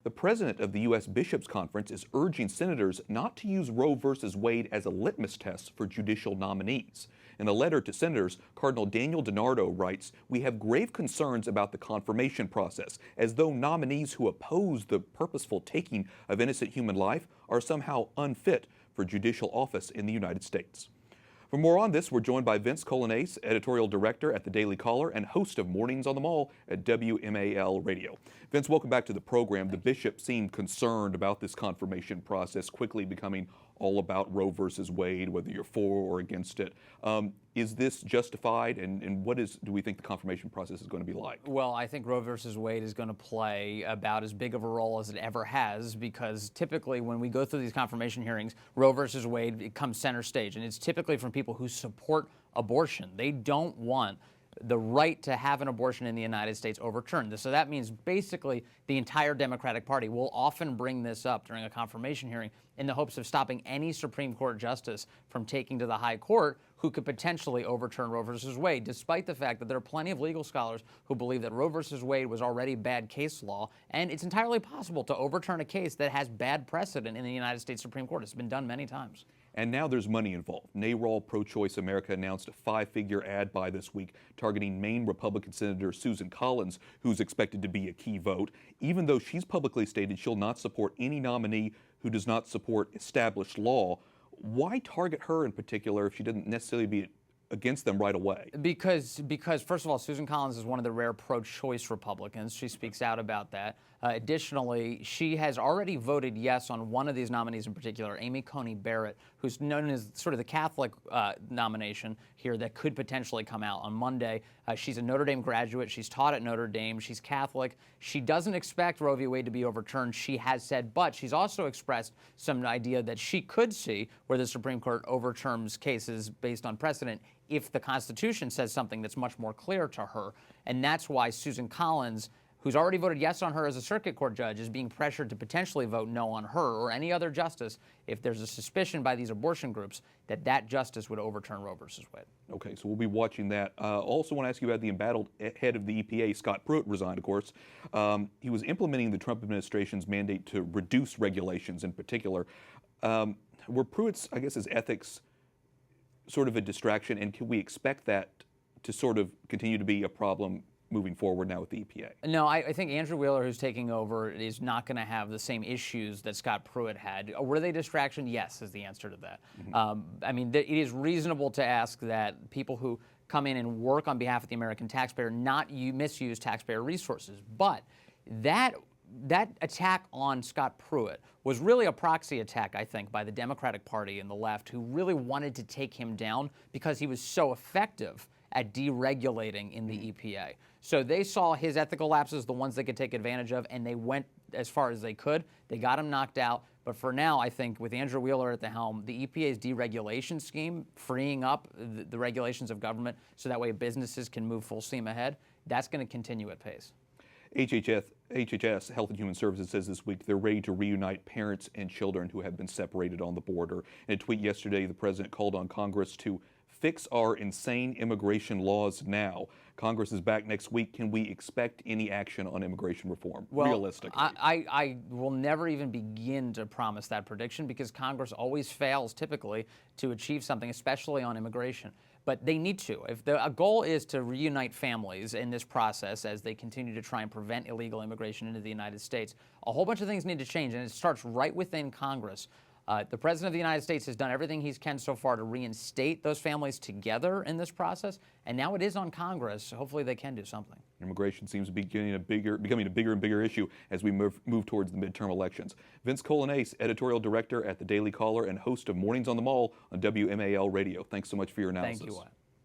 The president of the U.S. Bishops' Conference is urging senators not to use Roe v. Wade as a litmus test for judicial nominees. In a letter to senators, Cardinal Daniel DiNardo writes, "We have grave concerns about the confirmation process, as though nominees who oppose the purposeful taking of innocent human life are somehow unfit for judicial office in the United States." For more on this, we're joined by Vince Coglianese, editorial director at the Daily Caller and host of Mornings on the Mall at WMAL Radio. Vince, welcome back to the program. The bishop seemed concerned about this confirmation process quickly becoming all about Roe versus Wade, whether you're for or against it. Is this justified, and what do we think the confirmation process is going to be like? Well, I think Roe versus Wade is going to play about as big of a role as it ever has, because typically when we go through these confirmation hearings, Roe versus Wade, it comes center stage, and it's typically from people who support abortion. They don't want the right to have an abortion in the United States overturned. So that means basically the entire Democratic Party will often bring this up during a confirmation hearing in the hopes of stopping any Supreme Court justice from taking to the high court who could potentially overturn Roe versus Wade, despite the fact that there are plenty of legal scholars who believe that Roe versus Wade was already bad case law, and it's entirely possible to overturn a case that has bad precedent in the United States Supreme Court. It's been done many times. And now there's money involved. NARAL Pro-Choice America announced a 5-figure ad buy this week targeting Maine Republican Senator Susan Collins, who's expected to be a key vote, even though she's publicly stated she'll not support any nominee who does not support established law. Why target her in particular if she didn't necessarily be against them right away? Because first of all, Susan Collins is one of the rare pro-choice Republicans. She speaks out about that. Additionally, she has already voted yes on one of these nominees in particular, Amy Coney Barrett, who's known as sort of the Catholic nomination here that could potentially come out on Monday. She's a Notre Dame graduate. She's taught at Notre Dame. She's Catholic. She doesn't expect Roe v. Wade to be overturned, she has said, but she's also expressed some idea that she could see where the Supreme Court overturns cases based on precedent if the Constitution says something that's much more clear to her. And that's why Susan Collins, who's already voted yes on her as a circuit court judge, is being pressured to potentially vote no on her or any other justice if there's a suspicion by these abortion groups that that justice would overturn Roe versus Wade. Okay, so we'll be watching that. Also want to ask you about the embattled head of the EPA, Scott Pruitt, resigned, of course. He was implementing the Trump administration's mandate to reduce regulations in particular. Were Pruitt's, I guess, his ethics sort of a distraction, and can we expect that to sort of continue to be a problem moving forward now with the EPA? No, I think Andrew Wheeler, who's taking over, is not going to have the same issues that Scott Pruitt had. Were they distraction? Yes, is the answer to that. Mm-hmm. I mean, it is reasonable to ask that people who come in and work on behalf of the American taxpayer not misuse taxpayer resources. But that attack on Scott Pruitt was really a proxy attack, I think, by the Democratic Party and the left, who really wanted to take him down because he was so effective at deregulating in the EPA. So they saw his ethical lapses, the ones they could take advantage of, and they went as far as they could. They got him knocked out. But for now, I think with Andrew Wheeler at the helm, the EPA's deregulation scheme, freeing up the regulations of government so that way businesses can move full steam ahead, that's going to continue at pace. HHS, Health and Human Services, says this week they're ready to reunite parents and children who have been separated on the border. In a tweet yesterday, the president called on Congress to fix our insane immigration laws now. Congress is back next week. Can we expect any action on immigration reform, realistically? I will never even begin to promise that prediction because Congress always fails, typically, to achieve something, especially on immigration. But they need to. If a goal is to reunite families in this process as they continue to try and prevent illegal immigration into the United States, a whole bunch of things need to change, and it starts right within Congress. The President of the United States has done everything he can so far to reinstate those families together in this process, and now it is on Congress. Hopefully they can do something. Immigration seems to be becoming a bigger and bigger issue as we move towards the midterm elections. Vince Coglianese, editorial director at the Daily Caller and host of Mornings on the Mall on WMAL Radio. Thanks so much for your analysis. Thank you, Wyatt.